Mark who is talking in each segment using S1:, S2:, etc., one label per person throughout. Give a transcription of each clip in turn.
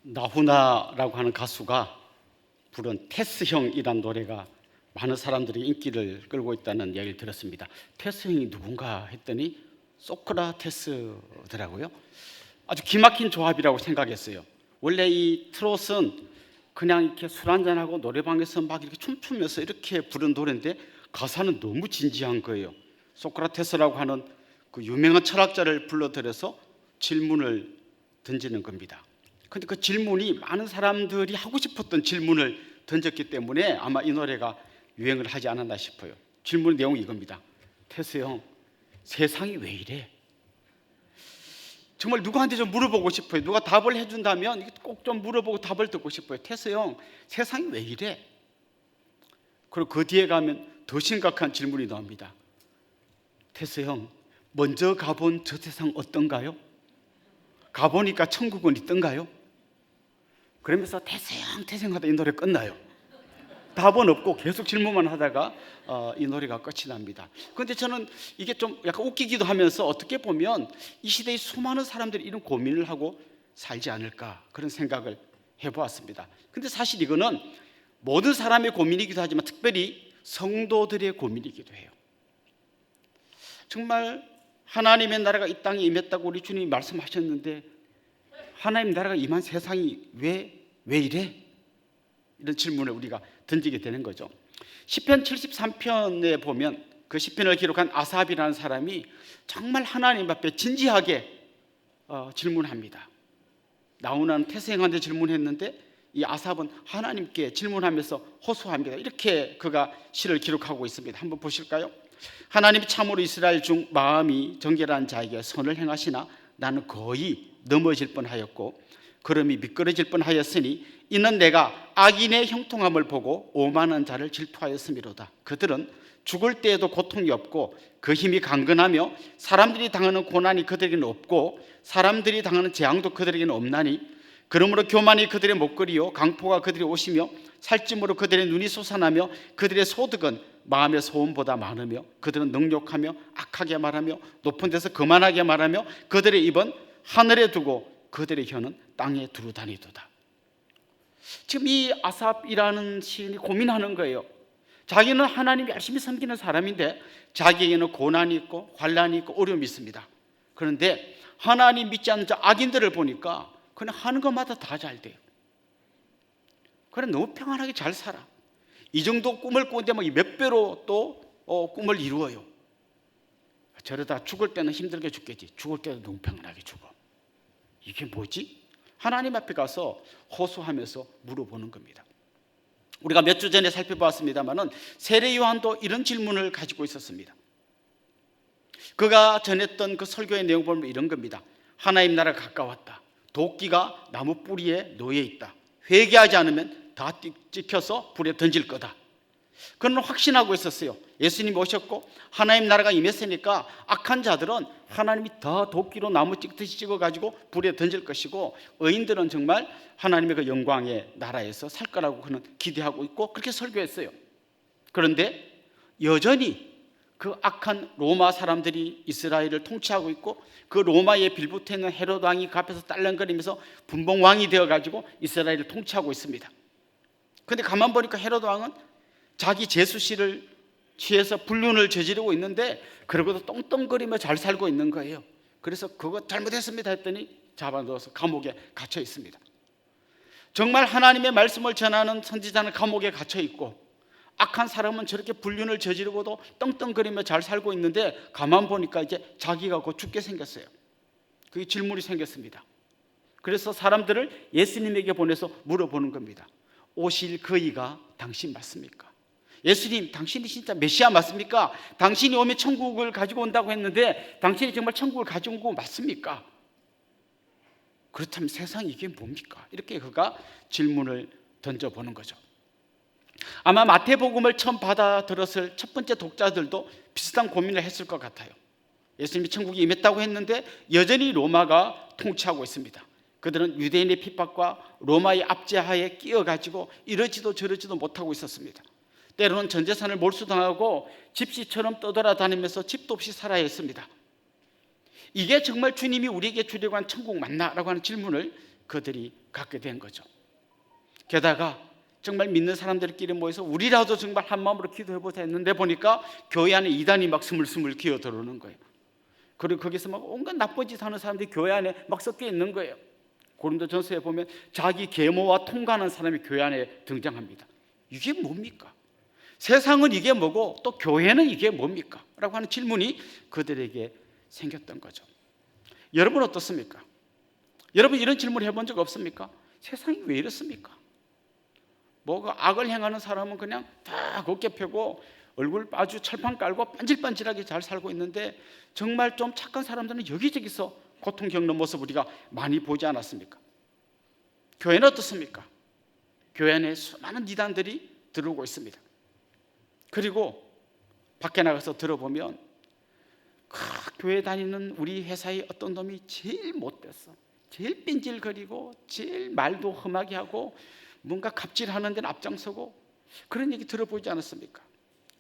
S1: 나훈아라고 하는 가수가 부른 테스형이란 노래가 많은 사람들이 인기를 끌고 있다는 이야기를 들었습니다. 테스형이 누군가 했더니 소크라테스더라고요. 아주 기막힌 조합이라고 생각했어요. 원래 이 트롯은 그냥 이렇게 술 한잔하고 노래방에서 막 이렇게 춤추면서 이렇게 부른 노래인데 가사는 너무 진지한 거예요. 소크라테스라고 하는 그 유명한 철학자를 불러들여서 질문을 던지는 겁니다. 근데 그 질문이 많은 사람들이 하고 싶었던 질문을 던졌기 때문에 아마 이 노래가 유행을 하지 않았나 싶어요. 질문 내용이 이겁니다. 테스 형, 세상이 왜 이래? 정말 누구한테 좀 물어보고 싶어요. 누가 답을 해준다면 꼭 좀 물어보고 답을 듣고 싶어요. 테스 형, 세상이 왜 이래? 그리고 그 뒤에 가면 더 심각한 질문이 나옵니다. 테스 형, 먼저 가본 저 세상 어떤가요? 가보니까 천국은 있던가요? 그러면서 태생 태생하다 이 노래 끝나요. 답은 없고 계속 질문만 하다가 이 노래가 끝이 납니다. 그런데 저는 이게 좀 약간 웃기기도 하면서 어떻게 보면 이 시대의 수많은 사람들이 이런 고민을 하고 살지 않을까 그런 생각을 해보았습니다. 그런데 사실 이거는 모든 사람의 고민이기도 하지만 특별히 성도들의 고민이기도 해요. 정말 하나님의 나라가 이 땅에 임했다고 우리 주님이 말씀하셨는데 하나님 나라가 임한 세상이 왜 이래? 이런 질문을 우리가 던지게 되는 거죠. 시편 73편에 보면 그 시편을 기록한 아삽이라는 사람이 정말 하나님 앞에 진지하게 질문합니다. 나훈아는 태생한테 질문했는데 이 아삽은 하나님께 질문하면서 호소합니다. 이렇게 그가 시를 기록하고 있습니다. 한번 보실까요? 하나님이 참으로 이스라엘 중 마음이 정결한 자에게 선을 행하시나 나는 거의 넘어질 뻔하였고 걸음이 미끄러질 뻔하였으니 이는 내가 악인의 형통함을 보고 오만한 자를 질투하였음이로다. 그들은 죽을 때에도 고통이 없고 그 힘이 강건하며 사람들이 당하는 고난이 그들에게는 없고 사람들이 당하는 재앙도 그들에게는 없나니 그러므로 교만이 그들의 목걸이요 강포가 그들의 옷이며 살찜으로 그들의 눈이 솟아나며 그들의 소득은 마음의 소원보다 많으며 그들은 능욕하며 악하게 말하며 높은 데서 거만하게 말하며 그들의 입은 하늘에 두고 그들의 혀는 땅에 두루 다니도다. 지금 이 아삽이라는 시인이 고민하는 거예요. 자기는 하나님 열심히 섬기는 사람인데 자기에게는 고난이 있고 환난이 있고 어려움이 있습니다. 그런데 하나님 믿지 않는 자 악인들을 보니까 그냥 하는 것마다 다 잘 돼요. 그래 너무 평안하게 잘 살아. 이 정도 꿈을 꾸는데 몇 배로 또 꿈을 이루어요. 저러다 죽을 때는 힘들게 죽겠지. 죽을 때도 너무 평안하게 죽어. 이게 뭐지? 하나님 앞에 가서 호소하면서 물어보는 겁니다. 우리가 몇 주 전에 살펴보았습니다마는 세례 요한도 이런 질문을 가지고 있었습니다. 그가 전했던 그 설교의 내용 보면 이런 겁니다. 하나님 나라가 가까웠다. 도끼가 나무 뿌리에 놓여 있다. 회개하지 않으면 다 찍혀서 불에 던질 거다. 그는 확신하고 있었어요. 예수님이 오셨고 하나님 나라가 임했으니까 악한 자들은 하나님이 다 도끼로 나무 찍듯이 찍어가지고 불에 던질 것이고 의인들은 정말 하나님의 그 영광의 나라에서 살 거라고 그는 기대하고 있고 그렇게 설교했어요. 그런데 여전히 그 악한 로마 사람들이 이스라엘을 통치하고 있고 그 로마에 빌붙어 있는 헤롯 왕이 그 앞에서 딸랑거리면서 분봉왕이 되어가지고 이스라엘을 통치하고 있습니다. 그런데 가만 보니까 헤롯 왕은 자기 제수씨를 취해서 불륜을 저지르고 있는데 그러고도 떵떵거리며 잘 살고 있는 거예요. 그래서 그거 잘못했습니다 했더니 잡아넣어서 감옥에 갇혀 있습니다. 정말 하나님의 말씀을 전하는 선지자는 감옥에 갇혀 있고 악한 사람은 저렇게 불륜을 저지르고도 떵떵거리며 잘 살고 있는데 가만 보니까 이제 자기가 곧 죽게 생겼어요. 그게 질문이 생겼습니다. 그래서 사람들을 예수님에게 보내서 물어보는 겁니다. 오실 그이가 당신 맞습니까? 예수님, 당신이 진짜 메시아 맞습니까? 당신이 오면 천국을 가지고 온다고 했는데 당신이 정말 천국을 가지고 온 거 맞습니까? 그렇다면 세상이 이게 뭡니까? 이렇게 그가 질문을 던져보는 거죠. 아마 마태복음을 처음 받아들었을 첫 번째 독자들도 비슷한 고민을 했을 것 같아요. 예수님이 천국이 임했다고 했는데 여전히 로마가 통치하고 있습니다. 그들은 유대인의 핍박과 로마의 압제하에 끼어가지고 이러지도 저러지도 못하고 있었습니다. 때로는 전 재산을 몰수당하고 집시처럼 떠돌아다니면서 집도 없이 살아야 했습니다. 이게 정말 주님이 우리에게 주려고 한 천국 맞나? 라고 하는 질문을 그들이 갖게 된 거죠. 게다가 정말 믿는 사람들끼리 모여서 우리라도 정말 한 마음으로 기도해보자 했는데 보니까 교회 안에 이단이 막 스물스물 기어들어오는 거예요. 그리고 거기서 막 온갖 나쁜 짓 하는 사람들이 교회 안에 막 섞여 있는 거예요. 고린도전서에 보면 자기 계모와 통과하는 사람이 교회 안에 등장합니다. 이게 뭡니까? 세상은 이게 뭐고 또 교회는 이게 뭡니까? 라고 하는 질문이 그들에게 생겼던 거죠. 여러분 어떻습니까? 여러분 이런 질문을 해본 적 없습니까? 세상이 왜 이렇습니까? 뭐가 악을 행하는 사람은 그냥 다 어깨 펴고 얼굴 아주 철판 깔고 반질반질하게 잘 살고 있는데 정말 좀 착한 사람들은 여기저기서 고통 겪는 모습 우리가 많이 보지 않았습니까? 교회는 어떻습니까? 교회 안에 수많은 이단들이 들어오고 있습니다. 그리고 밖에 나가서 들어보면 교회 다니는 우리 회사의 어떤 놈이 제일 못됐어, 제일 삔질거리고 제일 말도 험하게 하고 뭔가 갑질하는 데는 앞장서고 그런 얘기 들어보지 않았습니까?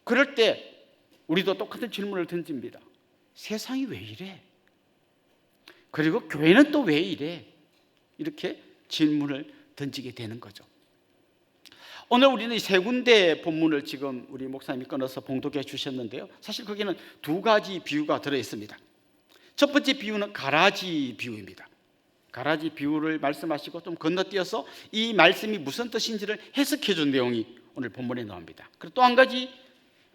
S1: 그럴 때 우리도 똑같은 질문을 던집니다. 세상이 왜 이래? 그리고 교회는 또 왜 이래? 이렇게 질문을 던지게 되는 거죠. 오늘 우리는 세 군데 본문을 지금 우리 목사님이 꺼내서 봉독해 주셨는데요, 사실 거기는 두 가지 비유가 들어있습니다. 첫 번째 비유는 가라지 비유입니다. 가라지 비유를 말씀하시고 좀 건너뛰어서 이 말씀이 무슨 뜻인지를 해석해 준 내용이 오늘 본문에 나옵니다. 그리고 또 한 가지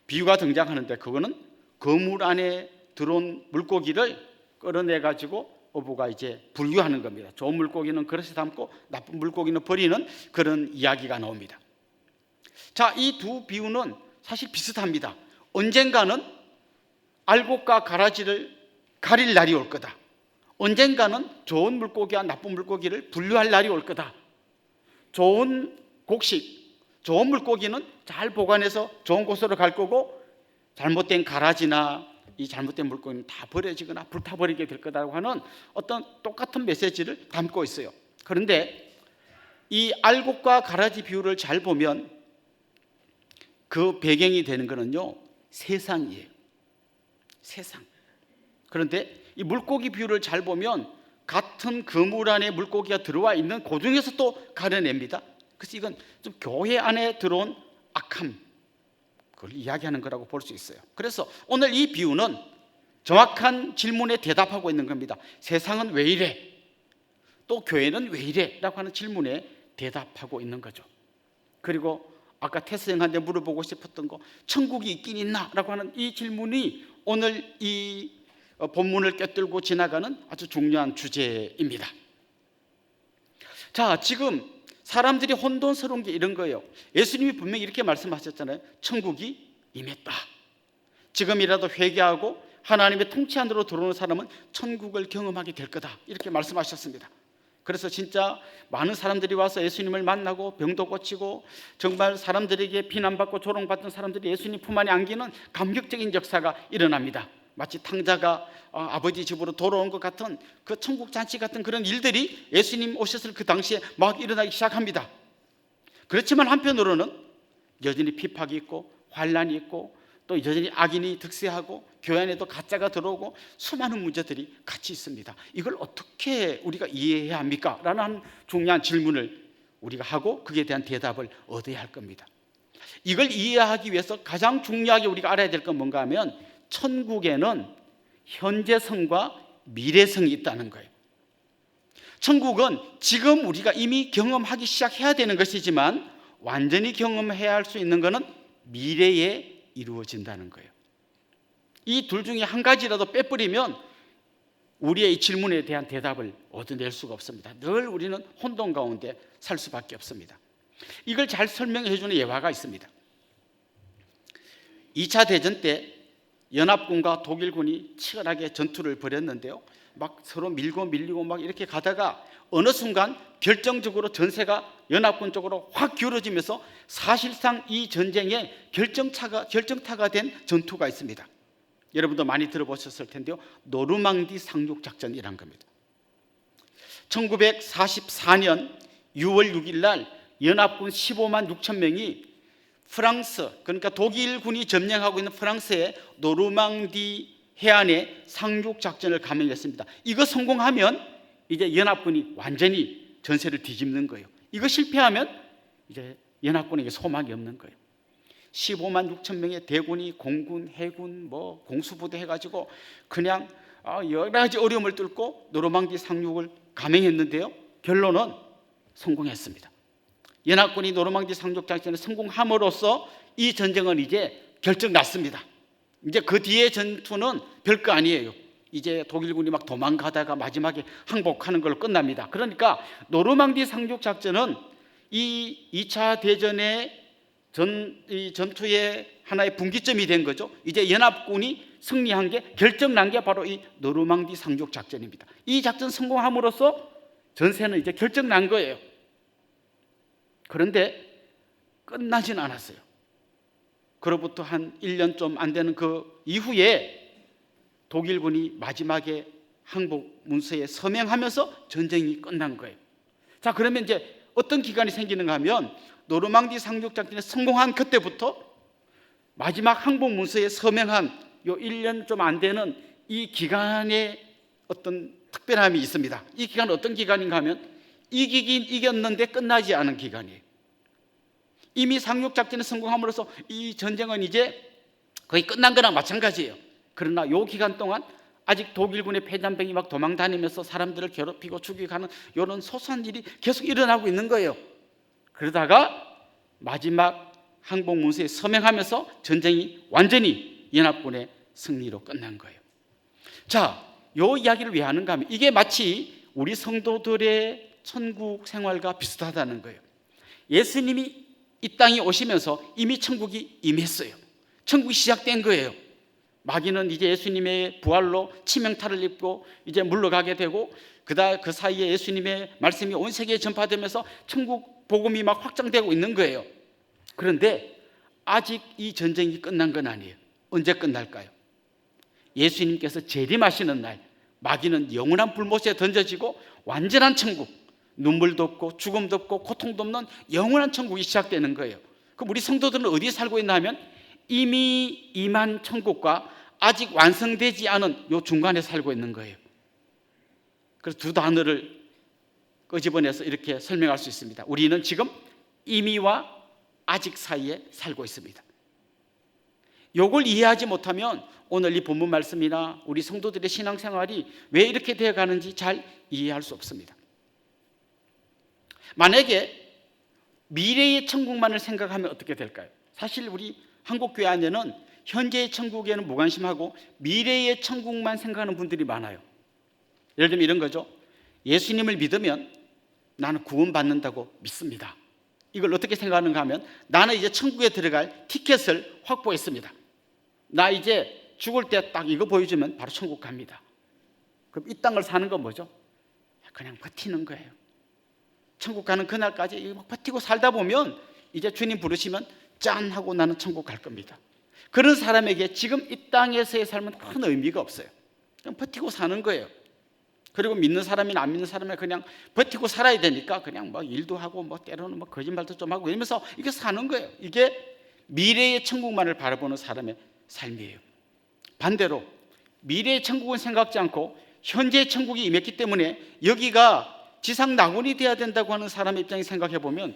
S1: 비유가 등장하는데 그거는 그물 안에 들어온 물고기를 끌어내 가지고 어부가 이제 분류하는 겁니다. 좋은 물고기는 그릇에 담고 나쁜 물고기는 버리는 그런 이야기가 나옵니다. 자, 이 두 비유는 사실 비슷합니다. 언젠가는 알곡과 가라지를 가릴 날이 올 거다. 언젠가는 좋은 물고기와 나쁜 물고기를 분류할 날이 올 거다. 좋은 곡식, 좋은 물고기는 잘 보관해서 좋은 곳으로 갈 거고 잘못된 가라지나 이 잘못된 물고기는 다 버려지거나 불타버리게 될 거다라고 하는 어떤 똑같은 메시지를 담고 있어요. 그런데 이 알곡과 가라지 비유를 잘 보면 그 배경이 되는 거는요, 세상이에요. 세상. 그런데 이 물고기 비유를 잘 보면 같은 그물 안에 물고기가 들어와 있는 그 중에서 또 가려냅니다. 그래서 이건 좀 교회 안에 들어온 악함, 그걸 이야기하는 거라고 볼 수 있어요. 그래서 오늘 이 비유는 정확한 질문에 대답하고 있는 겁니다. 세상은 왜 이래? 또 교회는 왜 이래? 라고 하는 질문에 대답하고 있는 거죠. 그리고 아까 테스 형한테 물어보고 싶었던 거, 천국이 있긴 있나? 라고 하는 이 질문이 오늘 이 본문을 껴들고 지나가는 아주 중요한 주제입니다. 자, 지금 사람들이 혼돈스러운 게 이런 거예요. 예수님이 분명히 이렇게 말씀하셨잖아요. 천국이 임했다. 지금이라도 회개하고 하나님의 통치 안으로 들어오는 사람은 천국을 경험하게 될 거다. 이렇게 말씀하셨습니다. 그래서 진짜 많은 사람들이 와서 예수님을 만나고 병도 고치고 정말 사람들에게 비난받고 조롱받던 사람들이 예수님 품 안에 안기는 감격적인 역사가 일어납니다. 마치 탕자가 아버지 집으로 돌아온 것 같은 그 천국 잔치 같은 그런 일들이 예수님 오셨을 그 당시에 막 일어나기 시작합니다. 그렇지만 한편으로는 여전히 핍박이 있고 환난이 있고 또 여전히 악인이 득세하고 교회 안에도 가짜가 들어오고 수많은 문제들이 같이 있습니다. 이걸 어떻게 우리가 이해해야 합니까? 라는 중요한 질문을 우리가 하고 거기에 대한 대답을 얻어야 할 겁니다. 이걸 이해하기 위해서 가장 중요하게 우리가 알아야 될 건 뭔가 하면 천국에는 현재성과 미래성이 있다는 거예요. 천국은 지금 우리가 이미 경험하기 시작해야 되는 것이지만 완전히 경험해야 할 수 있는 것은 미래에 이루어진다는 거예요. 이 둘 중에 한 가지라도 빼버리면 우리의 이 질문에 대한 대답을 얻어낼 수가 없습니다. 늘 우리는 혼돈 가운데 살 수밖에 없습니다. 이걸 잘 설명해 주는 예화가 있습니다. 2차 대전 때 연합군과 독일군이 치열하게 전투를 벌였는데요, 막 서로 밀고 밀리고 막 이렇게 가다가 어느 순간 결정적으로 전세가 연합군 쪽으로 확 기울어지면서 사실상 이 전쟁의 결정타가 된 전투가 있습니다. 여러분도 많이 들어보셨을 텐데요, 노르망디 상륙작전이란 겁니다. 1944년 6월 6일 날 연합군 15만 6천 명이 프랑스, 그러니까 독일군이 점령하고 있는 프랑스의 노르망디 해안에 상륙작전을 감행했습니다. 이거 성공하면 이제 연합군이 완전히 전세를 뒤집는 거예요. 이거 실패하면 이제 연합군에게 소망이 없는 거예요. 15만 6천 명의 대군이 공군, 해군, 공수부대 해가지고 그냥 여러 가지 어려움을 뚫고 노르망디 상륙을 감행했는데요. 결론은 성공했습니다. 연합군이 노르망디 상륙 작전에 성공함으로써 이 전쟁은 이제 결정났습니다. 이제 그 뒤의 전투는 별거 아니에요. 이제 독일군이 막 도망가다가 마지막에 항복하는 걸로 끝납니다. 그러니까 노르망디 상륙 작전은 이 2차 대전의 이 전투의 하나의 분기점이 된 거죠. 이제 연합군이 승리한 게 결정난 게 바로 이 노르망디 상륙 작전입니다. 이 작전 성공함으로써 전세는 이제 결정난 거예요. 그런데 끝나진 않았어요. 그로부터 한 1년 좀 안 되는 그 이후에 독일군이 마지막에 항복 문서에 서명하면서 전쟁이 끝난 거예요. 자, 그러면 이제 어떤 기간이 생기는가 하면 노르망디 상륙 작전에 성공한 그때부터 마지막 항복 문서에 서명한 요 1년 좀 안 되는 이 기간에 어떤 특별함이 있습니다. 이 기간은 어떤 기간인가 하면 이기긴 이겼는데 끝나지 않은 기간이에요. 이미 상륙 작전에 성공함으로써 이 전쟁은 이제 거의 끝난 거랑 마찬가지예요. 그러나 요 기간 동안 아직 독일군의 폐단병이 막 도망다니면서 사람들을 괴롭히고 죽이고 하는 이런 소소한 일이 계속 일어나고 있는 거예요. 그러다가 마지막 항복 문서에 서명하면서 전쟁이 완전히 연합군의 승리로 끝난 거예요. 자, 요 이야기를 왜 하는가 하면 이게 마치 우리 성도들의 천국 생활과 비슷하다는 거예요. 예수님이 이 땅에 오시면서 이미 천국이 임했어요. 천국이 시작된 거예요. 마귀는 이제 예수님의 부활로 치명타를 입고 이제 물러가게 되고 그 사이에 예수님의 말씀이 온 세계에 전파되면서 천국 복음이 막 확장되고 있는 거예요. 그런데 아직 이 전쟁이 끝난 건 아니에요. 언제 끝날까요? 예수님께서 재림하시는 날 마귀는 영원한 불못에 던져지고 완전한 천국, 눈물도 없고 죽음도 없고 고통도 없는 영원한 천국이 시작되는 거예요. 그럼 우리 성도들은 어디에 살고 있나 하면 이미 임한 천국과 아직 완성되지 않은 요 중간에 살고 있는 거예요. 그래서 두 단어를 끄집어내서 이렇게 설명할 수 있습니다. 우리는 지금 이미와 아직 사이에 살고 있습니다. 요걸 이해하지 못하면 오늘 이 본문 말씀이나 우리 성도들의 신앙생활이 왜 이렇게 되어 가는지 잘 이해할 수 없습니다. 만약에 미래의 천국만을 생각하면 어떻게 될까요? 사실 우리 한국교회 안에는 현재의 천국에는 무관심하고 미래의 천국만 생각하는 분들이 많아요. 예를 들면 이런 거죠. 예수님을 믿으면 나는 구원받는다고 믿습니다. 이걸 어떻게 생각하는가 하면 나는 이제 천국에 들어갈 티켓을 확보했습니다. 나 이제 죽을 때 딱 이거 보여주면 바로 천국 갑니다. 그럼 이 땅을 사는 건 뭐죠? 그냥 버티는 거예요. 천국 가는 그날까지 버티고 살다 보면 이제 주님 부르시면 짠 하고 나는 천국 갈 겁니다. 그런 사람에게 지금 이 땅에서의 삶은 큰 의미가 없어요. 그냥 버티고 사는 거예요. 그리고 믿는 사람이나 안 믿는 사람이 그냥 버티고 살아야 되니까 그냥 일도 하고 때로는 거짓말도 좀 하고 이러면서 이게 사는 거예요. 이게 미래의 천국만을 바라보는 사람의 삶이에요. 반대로 미래의 천국은 생각지 않고 현재의 천국이 임했기 때문에 여기가 지상 낙원이 돼야 된다고 하는 사람의 입장에 생각해 보면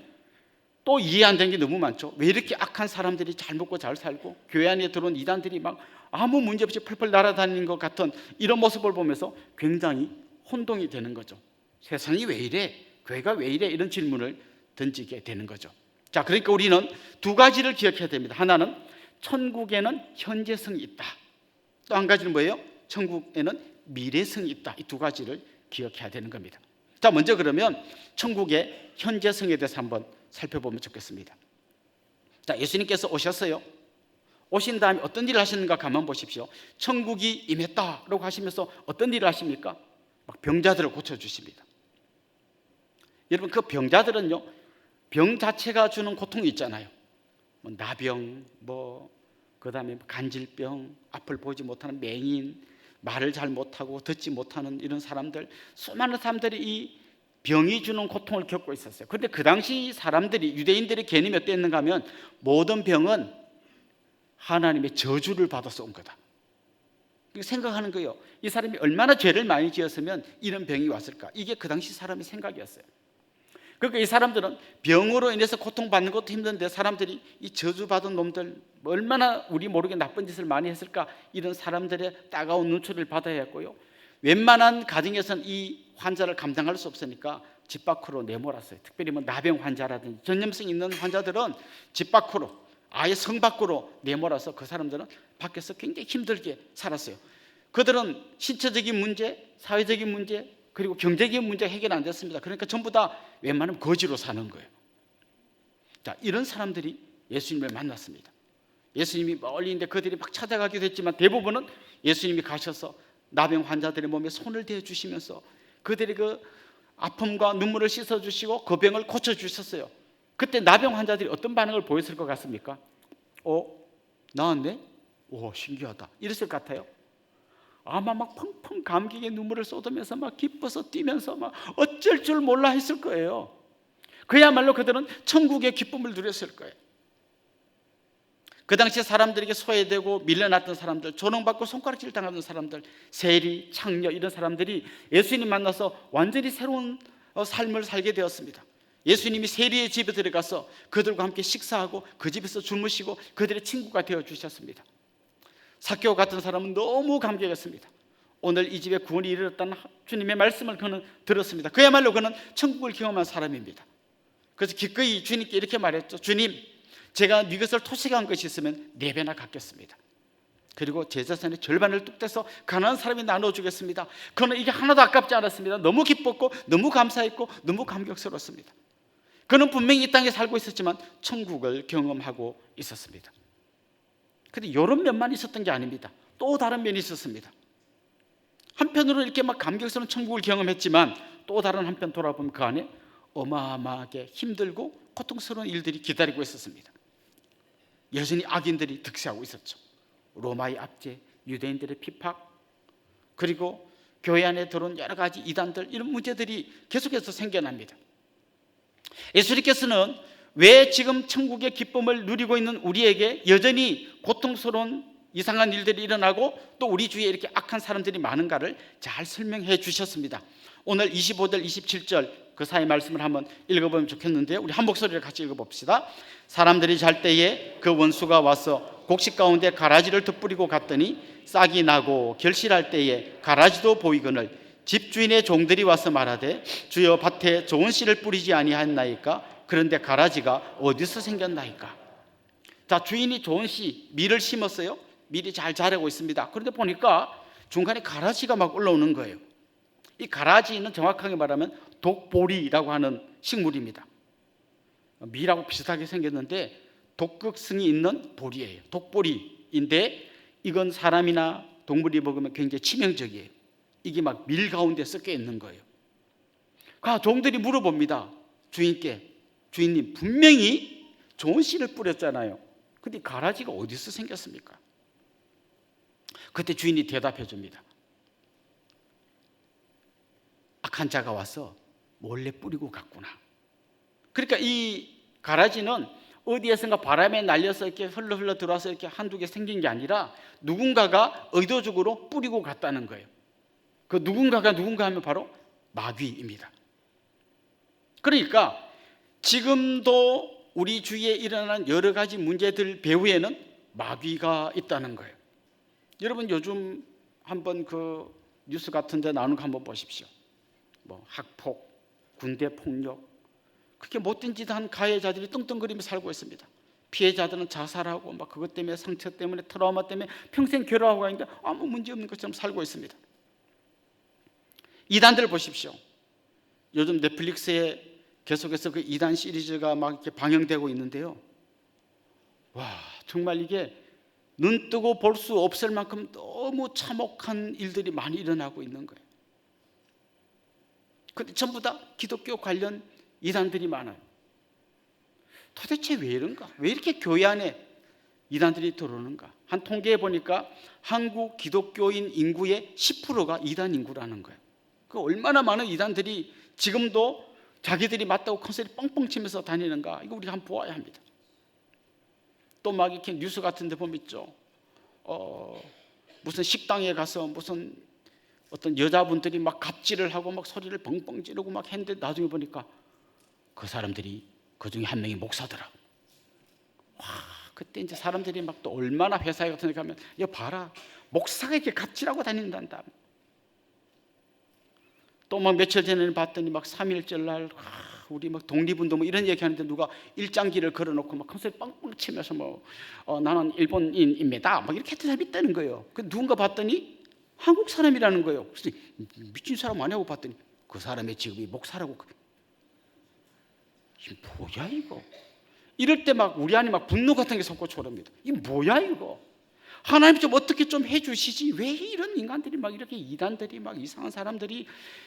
S1: 또 이해 안 되는 게 너무 많죠. 왜 이렇게 악한 사람들이 잘 먹고 잘 살고 교회 안에 들어온 이단들이 막 아무 문제 없이 펄펄 날아다니는 것 같은 이런 모습을 보면서 굉장히 혼동이 되는 거죠. 세상이 왜 이래? 교회가 왜 이래? 이런 질문을 던지게 되는 거죠. 자, 그러니까 우리는 두 가지를 기억해야 됩니다. 하나는 천국에는 현재성이 있다. 또 한 가지는 뭐예요? 천국에는 미래성이 있다. 이 두 가지를 기억해야 되는 겁니다. 자, 먼저 그러면 천국의 현재성에 대해서 한번 살펴보면 좋겠습니다. 자, 예수님께서 오셨어요. 오신 다음에 어떤 일을 하셨는가 가만 보십시오. 천국이 임했다라고 하시면서 어떤 일을 하십니까? 막 병자들을 고쳐주십니다. 여러분, 그 병자들은요, 병 자체가 주는 고통이 있잖아요. 나병, 그다음에 간질병, 앞을 보지 못하는 맹인, 말을 잘 못하고 듣지 못하는 이런 사람들, 수많은 사람들이 이 병이 주는 고통을 겪고 있었어요. 그런데 그 당시 사람들이, 유대인들의 개념이 어땠는가 하면 모든 병은 하나님의 저주를 받아서 온 거다. 생각하는 거예요. 이 사람이 얼마나 죄를 많이 지었으면 이런 병이 왔을까? 이게 그 당시 사람의 생각이었어요. 그러니까 이 사람들은 병으로 인해서 고통받는 것도 힘든데 사람들이 이 저주받은 놈들 얼마나 우리 모르게 나쁜 짓을 많이 했을까, 이런 사람들의 따가운 눈초리를 받아야 했고요. 웬만한 가정에서는 이 환자를 감당할 수 없으니까 집 밖으로 내몰았어요. 특별히 뭐 나병 환자라든지 전염성 있는 환자들은 집 밖으로, 아예 성 밖으로 내몰아서 그 사람들은 밖에서 굉장히 힘들게 살았어요. 그들은 신체적인 문제, 사회적인 문제, 그리고 경제적인 문제 해결 안 됐습니다. 그러니까 전부 다 웬만하면 거지로 사는 거예요. 자, 이런 사람들이 예수님을 만났습니다. 예수님이 멀리 있는데 그들이 막 찾아가기도 했지만 대부분은 예수님이 가셔서 나병 환자들의 몸에 손을 대어 주시면서 그들의 그 아픔과 눈물을 씻어 주시고 그 병을 고쳐 주셨어요. 그때 나병 환자들이 어떤 반응을 보였을 것 같습니까? 나았네? 오, 신기하다. 이랬을 것 같아요. 아마 막 펑펑 감격의 눈물을 쏟으면서 막 기뻐서 뛰면서 막 어쩔 줄 몰라 했을 거예요. 그야말로 그들은 천국의 기쁨을 누렸을 거예요. 그 당시에 사람들에게 소외되고 밀려났던 사람들, 조롱받고 손가락질 당하던 사람들, 세리, 창녀, 이런 사람들이 예수님 만나서 완전히 새로운 삶을 살게 되었습니다. 예수님이 세리의 집에 들어가서 그들과 함께 식사하고 그 집에서 주무시고 그들의 친구가 되어주셨습니다. 삭개오 같은 사람은 너무 감격했습니다. 오늘 이 집에 구원이 이르렀다는 주님의 말씀을 그는 들었습니다. 그야말로 그는 천국을 경험한 사람입니다. 그래서 기꺼이 주님께 이렇게 말했죠. 주님, 제가 네 것을 토식한 것이 있으면 4배나 갚겠습니다. 그리고 제 재산의 절반을 뚝 떼서 가난한 사람이 나눠주겠습니다. 그는 이게 하나도 아깝지 않았습니다. 너무 기뻤고 너무 감사했고 너무 감격스러웠습니다. 그는 분명히 이 땅에 살고 있었지만 천국을 경험하고 있었습니다. 그런데 이런 면만 있었던 게 아닙니다. 또 다른 면이 있었습니다. 한편으로는 이렇게 막 감격스러운 천국을 경험했지만 또 다른 한편 돌아보면 그 안에 어마어마하게 힘들고 고통스러운 일들이 기다리고 있었습니다. 여전히 악인들이 득세하고 있었죠. 로마의 압제, 유대인들의 핍박, 그리고 교회 안에 들어온 여러 가지 이단들, 이런 문제들이 계속해서 생겨납니다. 예수님께서는 왜 지금 천국의 기쁨을 누리고 있는 우리에게 여전히 고통스러운 이상한 일들이 일어나고 또 우리 주위에 이렇게 악한 사람들이 많은가를 잘 설명해 주셨습니다. 오늘 25절, 27절 그 사이 말씀을 한번 읽어보면 좋겠는데요, 우리 한 목소리를 같이 읽어봅시다. 사람들이 잘 때에 그 원수가 와서 곡식 가운데 가라지를 덧뿌리고 갔더니 싹이 나고 결실할 때에 가라지도 보이거늘 집주인의 종들이 와서 말하되 주여 밭에 좋은 씨를 뿌리지 아니하였나이까? 그런데 가라지가 어디서 생겼나이까? 자, 주인이 좋은 씨, 밀을 심었어요. 밀이 잘 자라고 있습니다. 그런데 보니까 중간에 가라지가 막 올라오는 거예요. 이 가라지는 정확하게 말하면 독보리라고 하는 식물입니다. 밀하고 비슷하게 생겼는데 독극성이 있는 보리예요. 독보리인데 이건 사람이나 동물이 먹으면 굉장히 치명적이에요. 이게 막 밀 가운데 섞여 있는 거예요. 종들이 물어봅니다. 주인께, 주인님 분명히 좋은 씨를 뿌렸잖아요. 근데 가라지가 어디서 생겼습니까? 그때 주인이 대답해 줍니다. 악한 자가 와서 몰래 뿌리고 갔구나. 그러니까 이 가라지는 어디에선가 바람에 날려서 이렇게 흘러 들어와서 이렇게 한두 개 생긴 게 아니라 누군가가 의도적으로 뿌리고 갔다는 거예요. 그 누군가가 누군가 하면 바로 마귀입니다. 그러니까 지금도 우리 주위에 일어나는 여러 가지 문제들 배후에는 마귀가 있다는 거예요. 여러분 요즘 한번 그 뉴스 같은 데 나오는 거 한번 보십시오. 뭐 학폭, 군대 폭력, 그렇게 못된 짓 한 가해자들이 떵떵거리며 살고 있습니다. 피해자들은 자살하고 막 그것 때문에 상처 때문에 트라우마 때문에 평생 괴로워하고 있는데 아무 문제 없는 것처럼 살고 있습니다. 이단들 보십시오. 요즘 넷플릭스에 계속해서 그 이단 시리즈가 막 이렇게 방영되고 있는데요. 와, 정말 이게 눈 뜨고 볼 수 없을 만큼 너무 참혹한 일들이 많이 일어나고 있는 거예요. 근데 전부 다 기독교 관련 이단들이 많아요. 도대체 왜 이런가? 왜 이렇게 교회 안에 이단들이 들어오는가? 한 통계에 보니까 한국 기독교인 인구의 10%가 이단 인구라는 거예요. 그 얼마나 많은 이단들이 지금도 자기들이 맞다고 컨셉이 뻥뻥 치면서 다니는가? 이거 우리가 한번 보아야 합니다. 또 막 이렇게 뉴스 같은 데 보면 있죠. 무슨 식당에 가서 무슨 어떤 여자분들이 막 갑질을 하고 막 소리를 벙벙 지르고 막 했는데 나중에 보니까 그 사람들이 그 중에 한 명이 목사더라. 와, 그때 이제 사람들이 막 또 얼마나 회사에 같은 데 가면 야 봐라, 목사가 이렇게 갑질하고 다닌단다. 또 막 며칠 전에 봤더니 막 3.1절 날 우리 막 독립운동 뭐 이런 얘기하는데 누가 일장기를 걸어놓고 막 큰 소리 빵빵 치면서 뭐 나는 일본인입니다 막 이렇게 했던 사람이 있다는 거예요. 그 누군가 봤더니 한국 사람이라는 거예요. 그래서 미친 사람 아니냐고 봤더니 그 사람의 직업이 목사라고. 이게 뭐야 이거? 이럴 때 막 우리 안에 막 분노 같은 게 솟구쳐오릅니다. 이게 뭐야 이거? 하나님 좀 어떻게 좀 해주시지? 왜 이런 인간들이 막 이렇게 이단들이 막 이상한 사람들이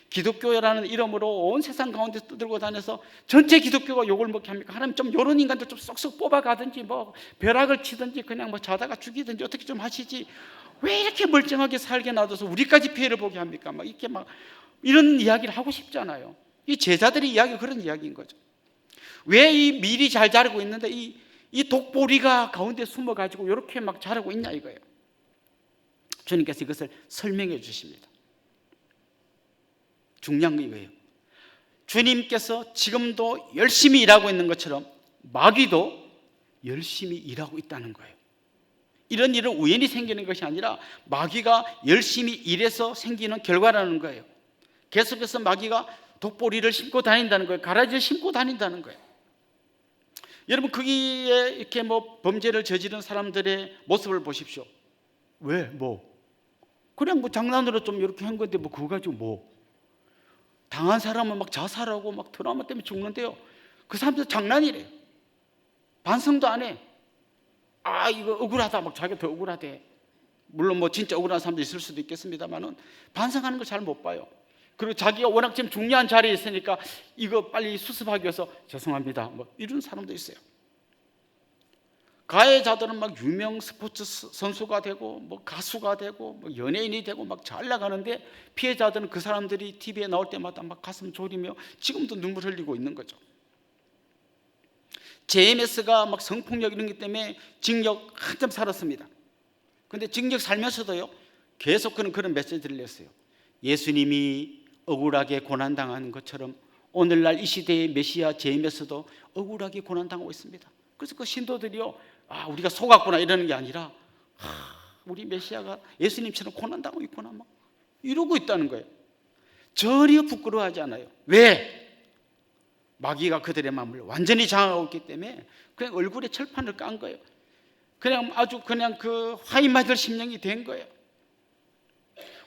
S1: 기독교라는 이름으로 온 세상 가운데 떠들고 다녀서 전체 기독교가 욕을 먹게 합니까? 하나님 좀 이런 인간들 좀 쏙쏙 뽑아가든지 뭐 벼락을 치든지 그냥 뭐 자다가 죽이든지 어떻게 좀 하시지? 왜 이렇게 멀쩡하게 살게 놔둬서 우리까지 피해를 보게 합니까? 막 이렇게 막 이런 이야기를 하고 싶잖아요. 이 제자들의 이야기가 그런 이야기인 거죠. 왜 이 밀이 잘 자라고 있는데 이 독보리가 가운데 숨어가지고 이렇게 막 자라고 있냐 이거예요. 주님께서 이것을 설명해 주십니다. 중요한 거 이거예요. 주님께서 지금도 열심히 일하고 있는 것처럼 마귀도 열심히 일하고 있다는 거예요. 이런 일은 우연히 생기는 것이 아니라 마귀가 열심히 일해서 생기는 결과라는 거예요. 계속해서 마귀가 독보리를 심고 다닌다는 거예요. 가라지를 심고 다닌다는 거예요. 여러분 거기에 이렇게 뭐 범죄를 저지른 사람들의 모습을 보십시오. 왜? 뭐 그냥 뭐 장난으로 좀 이렇게 한 건데 뭐 그거 가지고 뭐 당한 사람은 막 자살하고 막 트라우마 때문에 죽는데요. 그 사람들 장난이래요. 반성도 안 해. 아 이거 억울하다 막 자기가 더 억울하대. 물론 뭐 진짜 억울한 사람도 있을 수도 있겠습니다만은 반성하는 걸 잘 못 봐요. 그리고 자기가 워낙 지금 중요한 자리에 있으니까 이거 빨리 수습하기 위해서 죄송합니다 뭐 이런 사람도 있어요. 가해자들은 막 유명 스포츠 선수가 되고 뭐 가수가 되고 뭐 연예인이 되고 막 잘 나가는데 피해자들은 그 사람들이 TV에 나올 때마다 막 가슴 졸이며 지금도 눈물 흘리고 있는 거죠. JMS가 막 성폭력 이런 것 때문에 징역 한참 살았습니다. 그런데 징역 살면서도요 계속 그런 메시지를 냈어요. 예수님이 억울하게 고난당하는 것처럼 오늘날 이 시대의 메시아 JMS도 억울하게 고난당하고 있습니다. 그래서 그 신도들이요 우리가 속았구나 이러는 게 아니라 우리 메시아가 예수님처럼 고난당하고 있구나 막 이러고 있다는 거예요. 전혀 부끄러워하지 않아요. 왜? 마귀가 그들의 마음을 완전히 장악하고 있기 때문에 그냥 얼굴에 철판을 깐 거예요. 그냥 아주 그냥 그 화인맞을 심령이 된 거예요.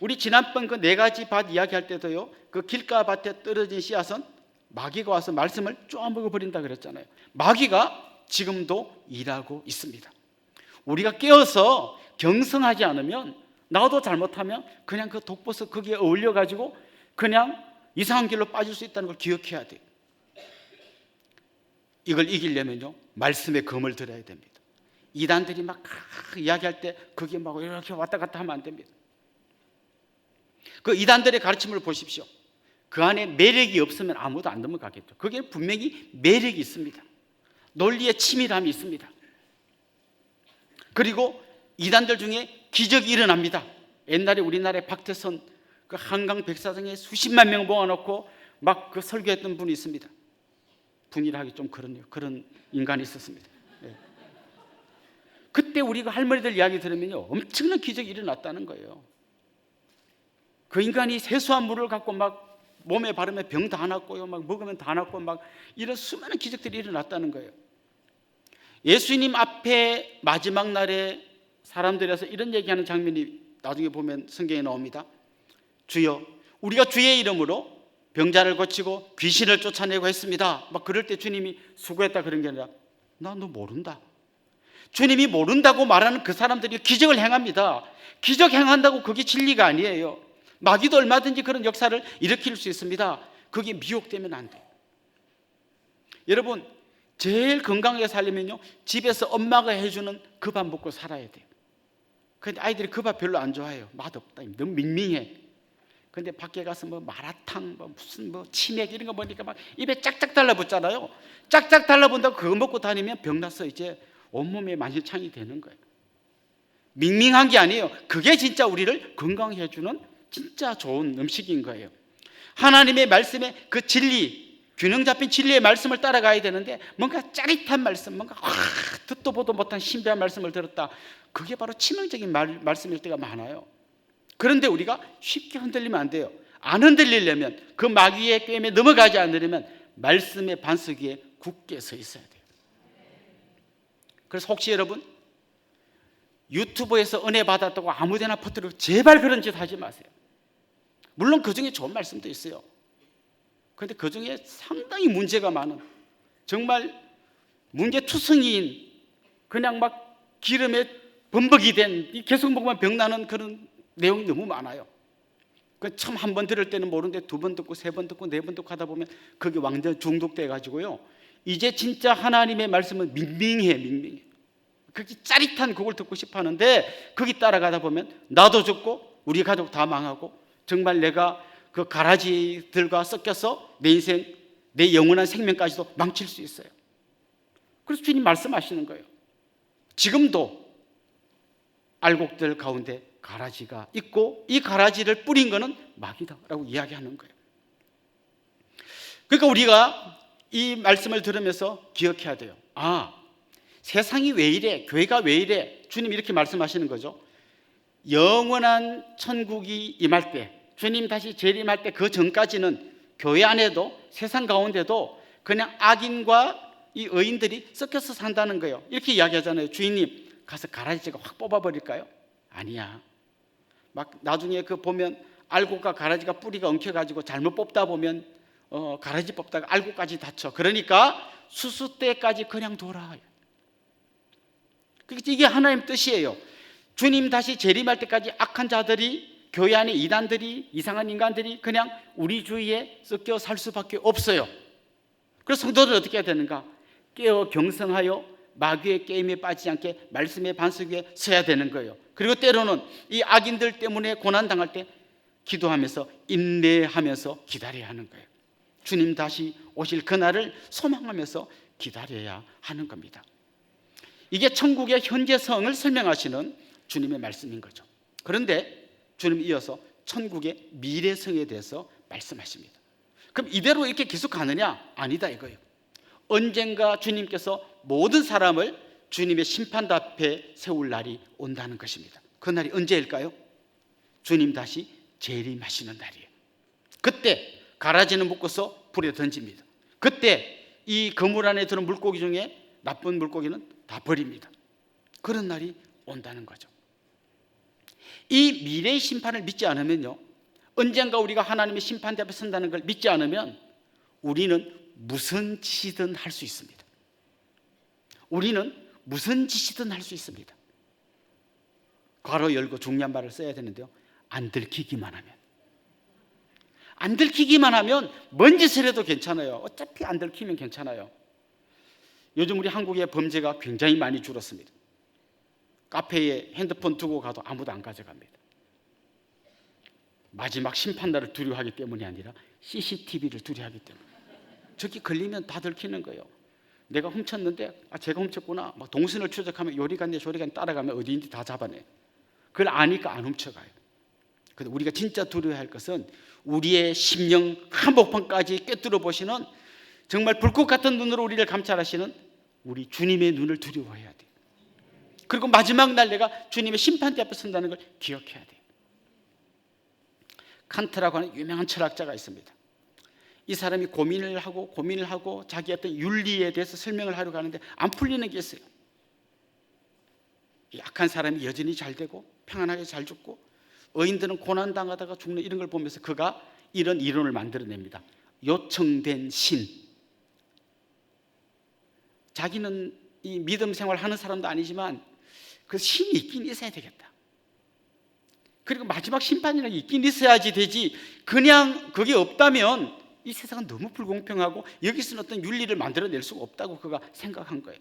S1: 우리 지난번 그 4가지 밭 이야기할 때도요 그 길가밭에 떨어진 씨앗은 마귀가 와서 말씀을 쪼아먹어 버린다 그랬잖아요. 마귀가 지금도 일하고 있습니다. 우리가 깨어서 경성하지 않으면 나도 잘못하면 그냥 그 독버섯 거기에 어울려 가지고 그냥 이상한 길로 빠질 수 있다는 걸 기억해야 돼요. 이걸 이기려면요 말씀의 검을 들어야 됩니다. 이단들이 막 이야기할 때 거기에 막 이렇게 왔다 갔다 하면 안 됩니다. 그 이단들의 가르침을 보십시오. 그 안에 매력이 없으면 아무도 안 넘어가겠죠. 거기에 분명히 매력이 있습니다. 논리의 치밀함이 있습니다. 그리고 이단들 중에 기적이 일어납니다. 옛날에 우리나라의 박태선 그 한강 백사장에 수십만 명 모아놓고 막 그 설교했던 분이 있습니다. 분이라 하기 좀 그렇네요. 그런 인간이 있었습니다. 네. 그때 우리가 할머니들 이야기 들으면요 엄청난 기적이 일어났다는 거예요. 그 인간이 세수한 물을 갖고 막 몸에 바르면 병 다 낫고요, 막 먹으면 다 낫고 막 이런 수많은 기적들이 일어났다는 거예요. 예수님 앞에 마지막 날에 사람들에서 이런 얘기하는 장면이 나중에 보면 성경에 나옵니다. 주여, 우리가 주의 이름으로 병자를 고치고 귀신을 쫓아내고 했습니다. 막 그럴 때 주님이 수고했다 그런 게 아니라 나 너 모른다. 주님이 모른다고 말하는 그 사람들이 기적을 행합니다. 기적 행한다고 그게 진리가 아니에요. 마귀도 얼마든지 그런 역사를 일으킬 수 있습니다. 그게 미혹되면 안 돼요. 여러분 제일 건강하게 살려면요 집에서 엄마가 해주는 그 밥 먹고 살아야 돼요. 그런데 아이들이 그 밥 별로 안 좋아해요. 맛없다, 너무 밍밍해. 그런데 밖에 가서 뭐 마라탕, 뭐 무슨 뭐 치맥 이런 거 보니까 막 입에 짝짝 달라붙잖아요. 짝짝 달라붙는다고 그거 먹고 다니면 병나서 이제 온몸에 만신창이 되는 거예요. 밍밍한 게 아니에요. 그게 진짜 우리를 건강해 주는 진짜 좋은 음식인 거예요. 하나님의 말씀의 그 진리, 균형 잡힌 진리의 말씀을 따라가야 되는데 뭔가 짜릿한 말씀, 뭔가 듣도 보도 못한 신비한 말씀을 들었다. 그게 바로 치명적인 말씀일 때가 많아요. 그런데 우리가 쉽게 흔들리면 안 돼요. 안 흔들리려면, 그 마귀의 꾀임에 넘어가지 않으려면 말씀의 반석 위에 굳게 서 있어야 돼요. 그래서 혹시 여러분 유튜브에서 은혜 받았다고 아무데나 퍼뜨리고 제발 그런 짓 하지 마세요. 물론 그 중에 좋은 말씀도 있어요. 그런데 그 중에 상당히 문제가 많은, 정말 문제투성이인, 그냥 막 기름에 범벅이 된, 계속 먹으면 병나는 그런 내용이 너무 많아요. 그 참 한 번 들을 때는 모르는데 두 번 듣고 세 번 듣고 네 번 듣고 하다 보면 그게 완전 중독돼 가지고요, 이제 진짜 하나님의 말씀은 밍밍해. 그렇게 짜릿한 곡을 듣고 싶어 하는데 거기 따라가다 보면 나도 죽고 우리 가족 다 망하고 정말 내가 그 가라지들과 섞여서 내 인생, 내 영원한 생명까지도 망칠 수 있어요. 그래서 주님 말씀하시는 거예요. 지금도 알곡들 가운데 가라지가 있고 이 가라지를 뿌린 거는 마귀다라고 이야기하는 거예요. 그러니까 우리가 이 말씀을 들으면서 기억해야 돼요. 세상이 왜 이래? 교회가 왜 이래? 주님이 이렇게 말씀하시는 거죠. 영원한 천국이 임할 때, 주님 다시 재림할 때 그 전까지는 교회 안에도 세상 가운데도 그냥 악인과 이 의인들이 섞여서 산다는 거예요. 이렇게 이야기하잖아요. 주인님 가서 가라지 제가 확 뽑아버릴까요? 아니야. 막 나중에 그 보면 알곡과 가라지가 뿌리가 엉켜가지고 잘못 뽑다 보면 가라지 뽑다가 알곡까지 다쳐. 그러니까 수수 때까지 그냥 둬라. 이게 하나님 뜻이에요. 주님 다시 재림할 때까지 악한 자들이, 교회 안에 이단들이, 이상한 인간들이 그냥 우리 주위에 섞여 살 수밖에 없어요. 그래서 성도들은 어떻게 해야 되는가? 깨어 경성하여 마귀의 게임에 빠지지 않게 말씀의 반석 위에 서야 되는 거예요. 그리고 때로는 이 악인들 때문에 고난당할 때 기도하면서 인내하면서 기다려야 하는 거예요. 주님 다시 오실 그날을 소망하면서 기다려야 하는 겁니다. 이게 천국의 현재성을 설명하시는 주님의 말씀인 거죠. 그런데 주님이 이어서 천국의 미래성에 대해서 말씀하십니다. 그럼 이대로 이렇게 계속 가느냐? 아니다 이거예요. 언젠가 주님께서 모든 사람을 주님의 심판대 앞에 세울 날이 온다는 것입니다. 그 날이 언제일까요? 주님 다시 재림하시는 날이에요. 그때 가라지는 묶어서 불에 던집니다. 그때 이 그물 안에 들은 물고기 중에 나쁜 물고기는 다 버립니다. 그런 날이 온다는 거죠. 이 미래의 심판을 믿지 않으면요, 언젠가 우리가 하나님의 심판대 앞에 선다는 걸 믿지 않으면 우리는 무슨 짓이든 할 수 있습니다. 우리는 무슨 짓이든 할 수 있습니다. 괄호 열고 중요한 말을 써야 되는데요, 안 들키기만 하면. 안 들키기만 하면 뭔 짓을 해도 괜찮아요. 어차피 안 들키면 괜찮아요. 요즘 우리 한국의 범죄가 굉장히 많이 줄었습니다. 카페에 핸드폰 두고 가도 아무도 안 가져갑니다. 마지막 심판날을 두려워하기 때문이 아니라 CCTV를 두려워하기 때문에. 저기 걸리면 다 들키는 거예요. 내가 훔쳤는데 제가 훔쳤구나, 막 동선을 추적하면 요리 갔네 저리 갔네 따라가면 어디인지 다 잡아내. 그걸 아니까 안 훔쳐가요. 그런데 우리가 진짜 두려워할 것은 우리의 심령 한복판까지 꿰뚫어 보시는, 정말 불꽃 같은 눈으로 우리를 감찰하시는 우리 주님의 눈을 두려워해야 돼요. 그리고 마지막 날 내가 주님의 심판대 앞에 선다는 걸 기억해야 돼요. 칸트라고 하는 유명한 철학자가 있습니다. 이 사람이 고민을 하고 자기 어떤 윤리에 대해서 설명을 하려고 하는데 안 풀리는 게 있어요. 약한 사람이 여전히 잘 되고 평안하게 잘 죽고 의인들은 고난당하다가 죽는 이런 걸 보면서 그가 이런 이론을 만들어냅니다. 요청된 신. 자기는 이 믿음 생활 하는 사람도 아니지만 그 신이 있긴 있어야 되겠다. 그리고 마지막 심판이라는 게 있긴 있어야지 되지, 그냥 그게 없다면 이 세상은 너무 불공평하고 여기서는 어떤 윤리를 만들어낼 수가 없다고 그가 생각한 거예요.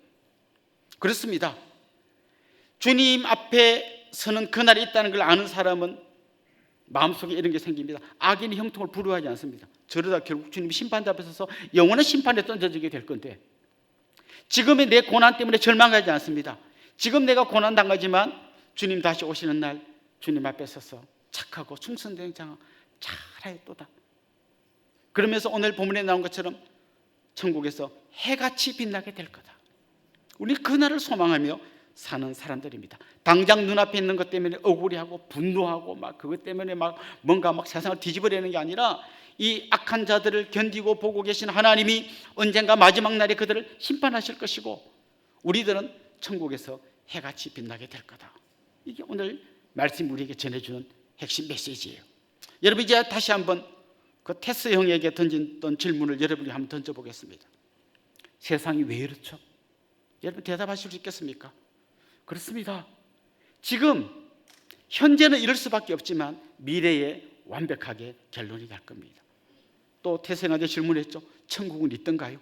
S1: 그렇습니다. 주님 앞에 서는 그날이 있다는 걸 아는 사람은 마음속에 이런 게 생깁니다. 악인의 형통을 부러워하지 않습니다. 저러다 결국 주님 심판대 앞에 서서 영원한 심판에 던져지게 될 건데, 지금의 내 고난 때문에 절망하지 않습니다. 지금 내가 고난 당하지만 주님 다시 오시는 날 주님 앞에 서서 착하고 충성된 자 잘하였도다. 그러면서 오늘 본문에 나온 것처럼 천국에서 해같이 빛나게 될 거다. 우리 그날을 소망하며 사는 사람들입니다. 당장 눈앞에 있는 것 때문에 억울해하고 분노하고 막 그것 때문에 막 뭔가 막 세상을 뒤집어내는 게 아니라 이 악한 자들을 견디고 보고 계신 하나님이 언젠가 마지막 날에 그들을 심판하실 것이고 우리들은 천국에서 해같이 빛나게 될 거다. 이게 오늘 말씀 우리에게 전해주는 핵심 메시지예요. 여러분 이제 다시 한번 그 테스 형에게 던졌던 질문을 여러분이 한번 던져보겠습니다. 세상이 왜 이렇죠? 여러분 대답하실 수 있겠습니까? 그렇습니다. 지금 현재는 이럴 수밖에 없지만 미래에 완벽하게 결론이 날 겁니다. 또 테스 형한테 질문했죠. 천국은 있던가요?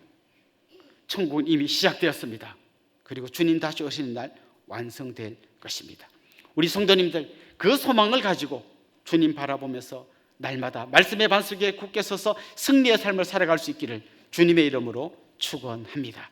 S1: 천국은 이미 시작되었습니다. 그리고 주님 다시 오시는 날 완성될 것입니다. 우리 성도님들 그 소망을 가지고 주님 바라보면서 날마다 말씀의 반석에 굳게 서서 승리의 삶을 살아갈 수 있기를 주님의 이름으로 축원합니다.